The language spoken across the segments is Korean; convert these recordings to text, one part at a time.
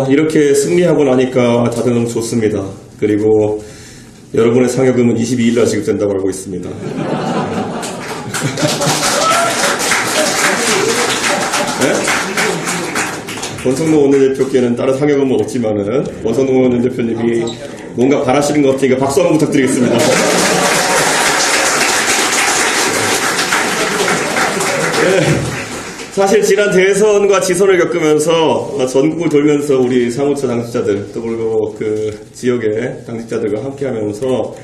이렇게 승리하고 나니까 다들 너무 좋습니다. 그리고 여러분의 상여금은 22일날 지급된다고 알고 있습니다. 네? 원성동 원내대표께는 다른 상여금은 없지만은 원성동 원내대표님이 뭔가 바라시는 것 같으니까 박수 한번 부탁드리겠습니다. 사실 지난 대선과 지선을 겪으면서 전국을 돌면서 우리 사무처 당직자들 또 그리고 그 지역의 당직자들과 함께하면서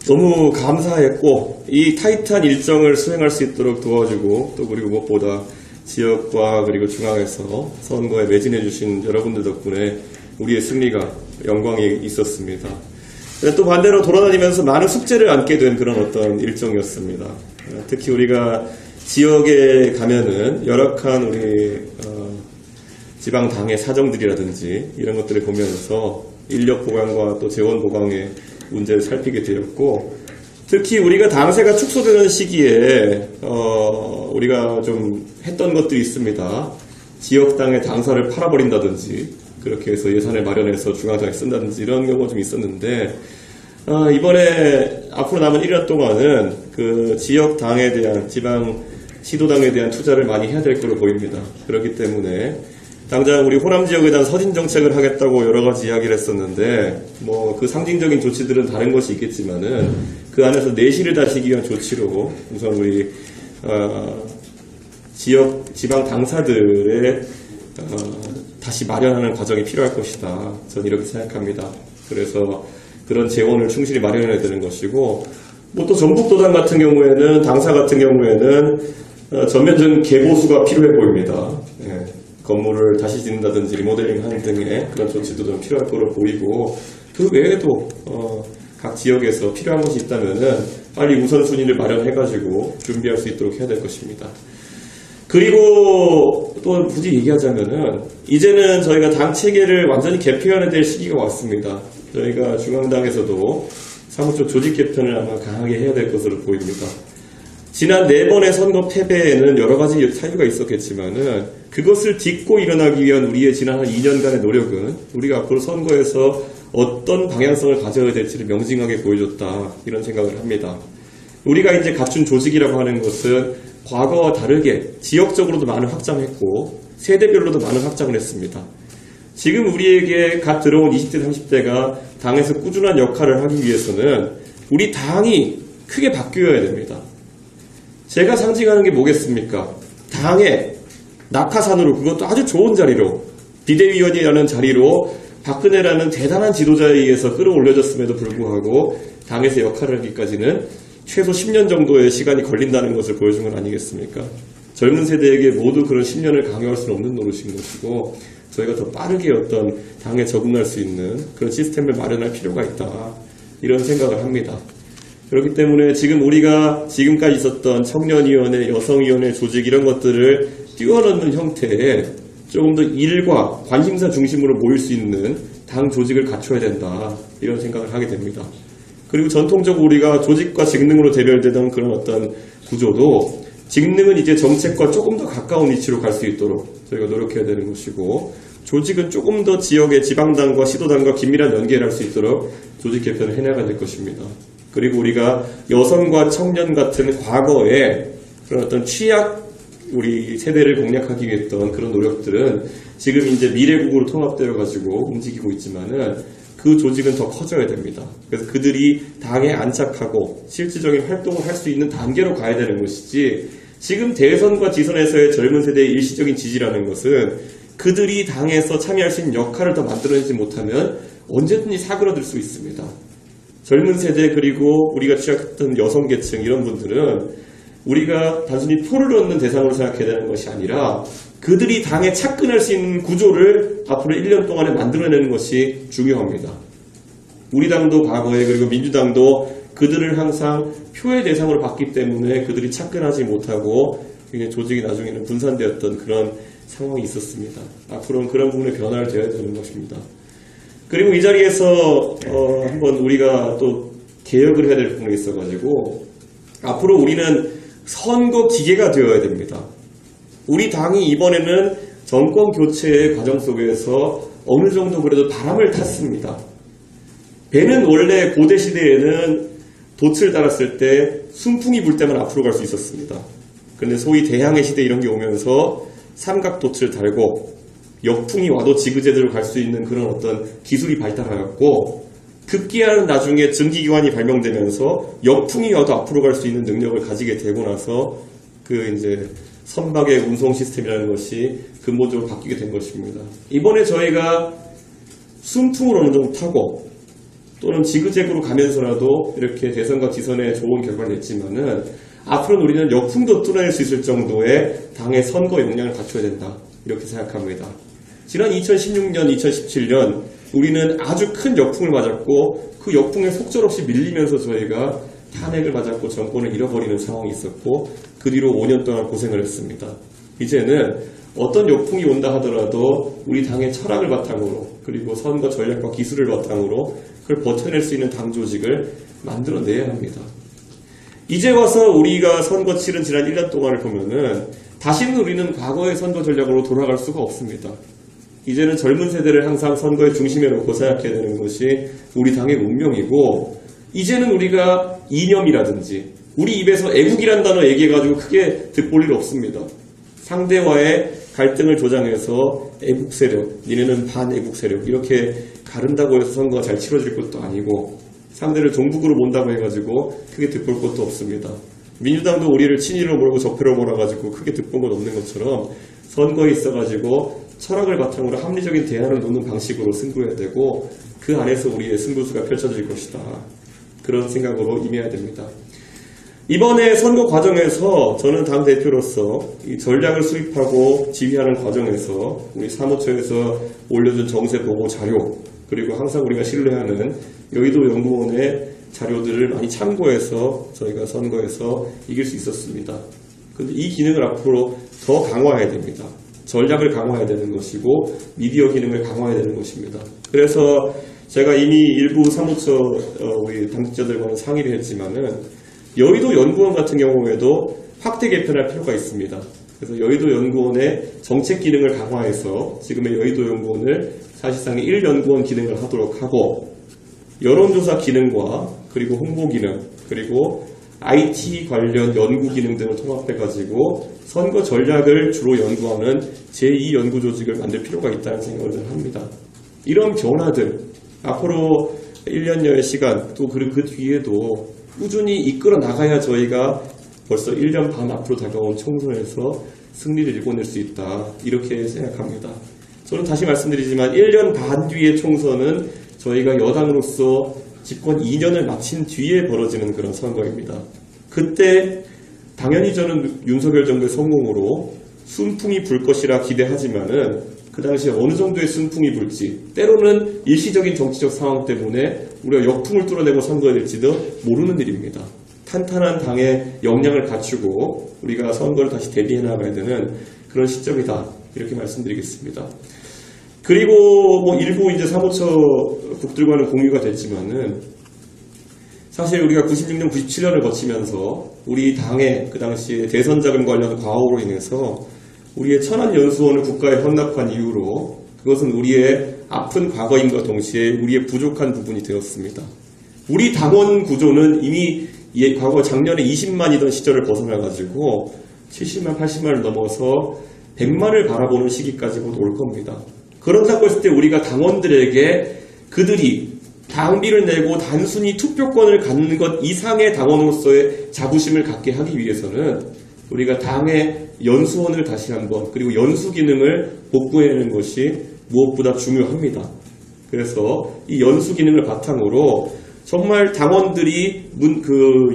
너무 감사했고 이 타이트한 일정을 수행할 수 있도록 도와주고 또 그리고 무엇보다 지역과 그리고 중앙에서 선거에 매진해 주신 여러분들 덕분에 우리의 승리가 영광이 있었습니다. 또 반대로 돌아다니면서 많은 숙제를 안게 된 그런 어떤 일정이었습니다. 특히 우리가 지역에 가면은 열악한 우리 지방 당의 사정들이라든지 이런 것들을 보면서 인력 보강과 또 재원 보강의 문제를 살피게 되었고, 특히 우리가 당세가 축소되는 시기에 우리가 좀 했던 것들이 있습니다. 지역당의 당사를 팔아버린다든지 그렇게 해서 예산을 마련해서 중앙당에 쓴다든지 이런 경우가 좀 있었는데, 이번에 앞으로 남은 1년 동안은 그 지역당에 대한 지방 시도당에 대한 투자를 많이 해야 될 것으로 보입니다. 그렇기 때문에 당장 우리 호남 지역에 대한 서진 정책을 하겠다고 여러 가지 이야기를 했었는데, 뭐 그 상징적인 조치들은 다른 것이 있겠지만은 그 안에서 내실을 다지기 위한 조치로 우선 우리 지방 당사들의 다시 마련하는 과정이 필요할 것이다. 저는 이렇게 생각합니다. 그래서 그런 재원을 충실히 마련해야 되는 것이고, 뭐 또 전북도당 같은 경우에는 당사 같은 경우에는 전면적인 개보수가 필요해 보입니다. 예, 건물을 다시 짓는다든지 리모델링하는 등의 그런 조치도 좀 필요할 거로 보이고, 그 외에도 각 지역에서 필요한 것이 있다면은 빨리 우선순위를 마련해가지고 준비할 수 있도록 해야 될 것입니다. 그리고 또 굳이 얘기하자면은 이제는 저희가 당 체계를 완전히 개편해야 될 시기가 왔습니다. 저희가 중앙당에서도 사무처 조직 개편을 아마 강하게 해야 될 것으로 보입니다. 지난 4번의 선거 패배에는 여러 가지 사유가 있었겠지만은 그것을 딛고 일어나기 위한 우리의 지난 한 2년간의 노력은 우리가 앞으로 선거에서 어떤 방향성을 가져야 될지를 명징하게 보여줬다, 이런 생각을 합니다. 우리가 이제 갖춘 조직이라고 하는 것은 과거와 다르게 지역적으로도 많은 확장했고 세대별로도 많은 확장을 했습니다. 지금 우리에게 갓 들어온 20대, 30대가 당에서 꾸준한 역할을 하기 위해서는 우리 당이 크게 바뀌어야 됩니다. 제가 상징하는 게 뭐겠습니까? 당의 낙하산으로, 그것도 아주 좋은 자리로, 비대위원이라는 자리로 박근혜라는 대단한 지도자에 의해서 끌어올려졌음에도 불구하고 당에서 역할을 하기까지는 최소 10년 정도의 시간이 걸린다는 것을 보여준 건 아니겠습니까? 젊은 세대에게 모두 그런 10년을 강요할 수는 없는 노릇인 것이고, 저희가 더 빠르게 어떤 당에 적응할 수 있는 그런 시스템을 마련할 필요가 있다, 이런 생각을 합니다. 그렇기 때문에 지금 우리가 지금까지 있었던 청년위원회, 여성위원회 조직 이런 것들을 뛰어넘는 형태의 조금 더 일과 관심사 중심으로 모일 수 있는 당 조직을 갖춰야 된다, 이런 생각을 하게 됩니다. 그리고 전통적으로 우리가 조직과 직능으로 대별되던 그런 어떤 구조도 직능은 이제 정책과 조금 더 가까운 위치로 갈 수 있도록 저희가 노력해야 되는 것이고, 조직은 조금 더 지역의 지방당과 시도당과 긴밀한 연계를 할 수 있도록 조직 개편을 해나가야 될 것입니다. 그리고 우리가 여성과 청년 같은 과거에 그런 어떤 취약 우리 세대를 공략하기 위해 했던 그런 노력들은 지금 이제 미래국으로 통합되어 가지고 움직이고 있지만은 그 조직은 더 커져야 됩니다. 그래서 그들이 당에 안착하고 실질적인 활동을 할 수 있는 단계로 가야 되는 것이지, 지금 대선과 지선에서의 젊은 세대의 일시적인 지지라는 것은 그들이 당에서 참여할 수 있는 역할을 더 만들어내지 못하면 언제든지 사그러들 수 있습니다. 젊은 세대 그리고 우리가 취약했던 여성계층 이런 분들은 우리가 단순히 표를 얻는 대상으로 생각해야 되는 것이 아니라 그들이 당에 착근할 수 있는 구조를 앞으로 1년 동안에 만들어내는 것이 중요합니다. 우리 당도 과거에, 그리고 민주당도 그들을 항상 표의 대상으로 봤기 때문에 그들이 착근하지 못하고 조직이 나중에는 분산되었던 그런 상황이 있었습니다. 앞으로는 그런 부분에 변화를 줘야 되는 것입니다. 그리고 이 자리에서 한번 우리가 또 개혁을 해야 될 부분이 있어가지고, 앞으로 우리는 선거 기계가 되어야 됩니다. 우리 당이 이번에는 정권 교체의 과정 속에서 어느 정도 그래도 바람을 탔습니다. 배는 원래 고대 시대에는 돛을 달았을 때 순풍이 불 때만 앞으로 갈 수 있었습니다. 그런데 소위 대항해 시대 이런 게 오면서 삼각돛을 달고 역풍이 와도 지그재그로 갈 수 있는 그런 어떤 기술이 발달하였고, 급기야는 나중에 증기기관이 발명되면서 역풍이 와도 앞으로 갈 수 있는 능력을 가지게 되고 나서 그 이제 선박의 운송 시스템이라는 것이 근본적으로 바뀌게 된 것입니다. 이번에 저희가 순풍을 어느 정도 타고 또는 지그재그로 가면서라도 이렇게 대선과 지선에 좋은 결과를 냈지만은 앞으로는 우리는 역풍도 뚫어낼 수 있을 정도의 당의 선거 역량을 갖춰야 된다, 이렇게 생각합니다. 지난 2016년, 2017년 우리는 아주 큰 역풍을 맞았고 그 역풍에 속절없이 밀리면서 저희가 탄핵을 맞았고 정권을 잃어버리는 상황이 있었고 그 뒤로 5년 동안 고생을 했습니다. 이제는 어떤 역풍이 온다 하더라도 우리 당의 철학을 바탕으로 그리고 선거 전략과 기술을 바탕으로 그걸 버텨낼 수 있는 당 조직을 만들어내야 합니다. 이제 와서 우리가 선거 치른 지난 1년 동안을 보면은 다시는 우리는 과거의 선거 전략으로 돌아갈 수가 없습니다. 이제는 젊은 세대를 항상 선거의 중심에 놓고 생각해야 되는 것이 우리 당의 운명이고, 이제는 우리가 이념이라든지 우리 입에서 애국이란 단어 얘기해가지고 크게 득볼 일 없습니다. 상대와의 갈등을 조장해서 애국 세력, 니네는 반애국 세력 이렇게 가른다고 해서 선거가 잘 치러질 것도 아니고, 상대를 종북으로 본다고 해가지고 크게 득볼 것도 없습니다. 민주당도 우리를 친일로 몰고 적폐로 몰아가지고 크게 득본 것 없는 것처럼 선거에 있어가지고 철학을 바탕으로 합리적인 대안을 놓는 방식으로 승부해야 되고, 그 안에서 우리의 승부수가 펼쳐질 것이다, 그런 생각으로 임해야 됩니다. 이번에 선거 과정에서 저는 당대표로서 이 전략을 수립하고 지휘하는 과정에서 우리 사무처에서 올려준 정세 보고 자료, 그리고 항상 우리가 신뢰하는 여의도 연구원의 자료들을 많이 참고해서 저희가 선거에서 이길 수 있었습니다. 그런데 이 기능을 앞으로 더 강화해야 됩니다. 전략을 강화해야 되는 것이고 미디어 기능을 강화해야 되는 것입니다. 그래서 제가 이미 일부 사무처 우리 당직자들과는 상의를 했지만은 여의도 연구원 같은 경우에도 확대 개편할 필요가 있습니다. 그래서 여의도 연구원의 정책 기능을 강화해서 지금의 여의도 연구원을 사실상의 1연구원 기능을 하도록 하고, 여론조사 기능과 그리고 홍보 기능 그리고 IT 관련 연구 기능 등을 통합해가지고 선거 전략을 주로 연구하는 제2연구조직을 만들 필요가 있다는 생각을 합니다. 이런 변화들 앞으로 1년여의 시간 또 그 뒤에도 꾸준히 이끌어 나가야 저희가 벌써 1년 반 앞으로 다가온 총선에서 승리를 일궈낼 수 있다, 이렇게 생각합니다. 저는 다시 말씀드리지만 1년 반 뒤의 총선은 저희가 여당으로서 집권 2년을 마친 뒤에 벌어지는 그런 선거입니다. 그때 당연히 저는 윤석열 정부의 성공으로 순풍이 불 것이라 기대하지만은 그 당시에 어느 정도의 순풍이 불지, 때로는 일시적인 정치적 상황 때문에 우리가 역풍을 뚫어내고 선거해야 될지도 모르는 일입니다. 탄탄한 당의 역량을 갖추고 우리가 선거를 다시 대비해 나가야 되는 그런 시점이다, 이렇게 말씀드리겠습니다. 그리고 뭐 일부 이제 사무처 국들과는 공유가 됐지만은 사실 우리가 96년, 97년을 거치면서 우리 당의 그 당시에 대선 자금 관련 과오로 인해서 우리의 천안연수원을 국가에 헌납한 이유로 그것은 우리의 아픈 과거임과 동시에 우리의 부족한 부분이 되었습니다. 우리 당원 구조는 이미 과거 작년에 20만이던 시절을 벗어나가지고 70만, 80만을 넘어서 100만을 바라보는 시기까지 곧 올 겁니다. 그런다고 했을 때 우리가 당원들에게 그들이 당비를 내고 단순히 투표권을 갖는 것 이상의 당원으로서의 자부심을 갖게 하기 위해서는 우리가 당의 연수원을 다시 한번, 그리고 연수 기능을 복구해내는 것이 무엇보다 중요합니다. 그래서 이 연수 기능을 바탕으로 정말 당원들이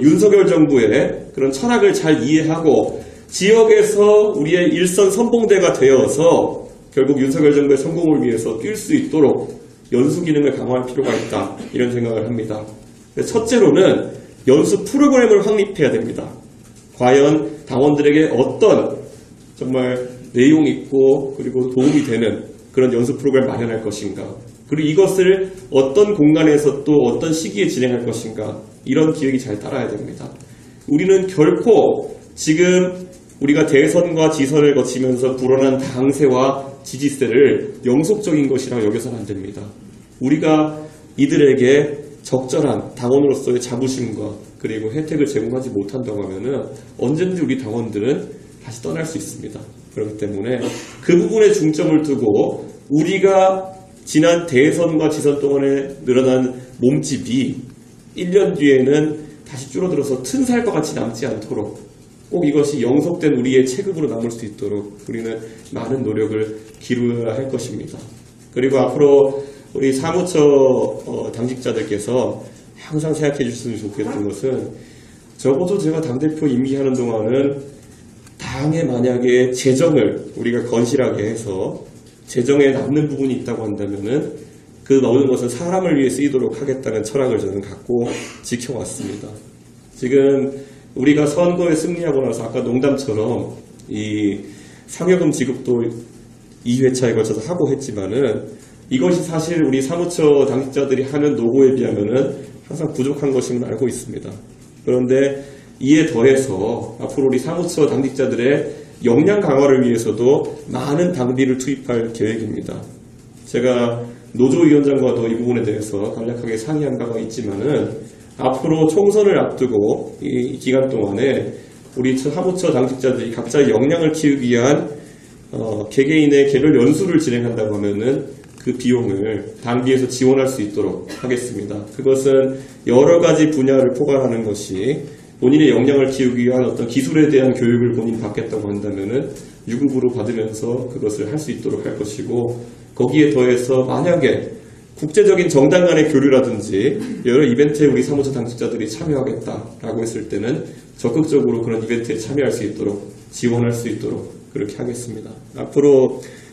윤석열 정부의 그런 철학을 잘 이해하고 지역에서 우리의 일선 선봉대가 되어서 결국 윤석열 정부의 성공을 위해서 뛸 수 있도록 연수 기능을 강화할 필요가 있다, 이런 생각을 합니다. 첫째로는 연수 프로그램을 확립해야 됩니다. 과연 당원들에게 어떤 정말 내용 있고 그리고 도움이 되는 그런 연수 프로그램을 마련할 것인가, 그리고 이것을 어떤 공간에서 또 어떤 시기에 진행할 것인가, 이런 기획이 잘 따라야 됩니다. 우리는 결코 지금 우리가 대선과 지선을 거치면서 불어난 당세와 지지세를 영속적인 것이라고 여겨서는 안 됩니다. 우리가 이들에게 적절한 당원으로서의 자부심과 그리고 혜택을 제공하지 못한다고 하면은 언제든지 우리 당원들은 다시 떠날 수 있습니다. 그렇기 때문에 그 부분에 중점을 두고 우리가 지난 대선과 지선 동안에 늘어난 몸집이 1년 뒤에는 다시 줄어들어서 튼살과 같이 남지 않도록 꼭 이것이 영속된 우리의 체급으로 남을 수 있도록 우리는 많은 노력을 기울여야 할 것입니다. 그리고 앞으로 우리 사무처 당직자들께서 항상 생각해 주셨으면 좋겠던 것은 적어도 제가 당대표 임기하는 동안은 당에 만약에 재정을 우리가 건실하게 해서 재정에 남는 부분이 있다고 한다면은 그 모든 것은 사람을 위해 쓰이도록 하겠다는 철학을 저는 갖고 지켜왔습니다. 지금 우리가 선거에 승리하고 나서 아까 농담처럼 이 상여금 지급도 2회차에 걸쳐서 하고 했지만은 이것이 사실 우리 사무처 당직자들이 하는 노고에 비하면은 항상 부족한 것임을 알고 있습니다. 그런데 이에 더해서 앞으로 우리 사무처 당직자들의 역량 강화를 위해서도 많은 당비를 투입할 계획입니다. 제가 노조위원장과도 이 부분에 대해서 간략하게 상의한 바가 있지만은 앞으로 총선을 앞두고 이 기간 동안에 우리 사무처 당직자들이 각자의 역량을 키우기 위한 개개인의 개별 연수를 진행한다고 하면은 그 비용을 당비에서 지원할 수 있도록 하겠습니다. 그것은 여러 가지 분야를 포괄하는 것이 본인의 역량을 키우기 위한 어떤 기술에 대한 교육을 본인이 받겠다고 한다면은 유급으로 받으면서 그것을 할 수 있도록 할 것이고 거기에 더해서 만약에 국제적인 정당 간의 교류라든지 여러 이벤트에 우리 사무처 당직자들이 참여하겠다라고 했을 때는 적극적으로 그런 이벤트에 참여할 수 있도록 지원할 수 있도록 그렇게 하겠습니다.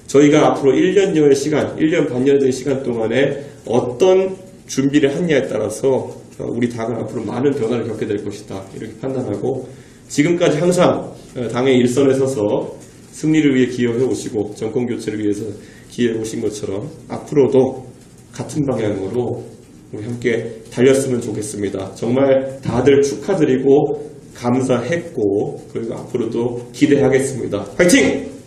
저희가 앞으로 1년여의 시간, 1년 반년의 시간 동안에 어떤 준비를 했냐에 따라서 우리 당은 앞으로 많은 변화를 겪게 될 것이다. 이렇게 판단하고 지금까지 항상 당의 일선에 서서 승리를 위해 기여해 오시고 정권교체를 위해서 기여해 오신 것처럼 앞으로도 같은 방향으로 우리 함께 달렸으면 좋겠습니다. 정말 다들 축하드리고 감사했고 그리고 앞으로도 기대하겠습니다. 화이팅!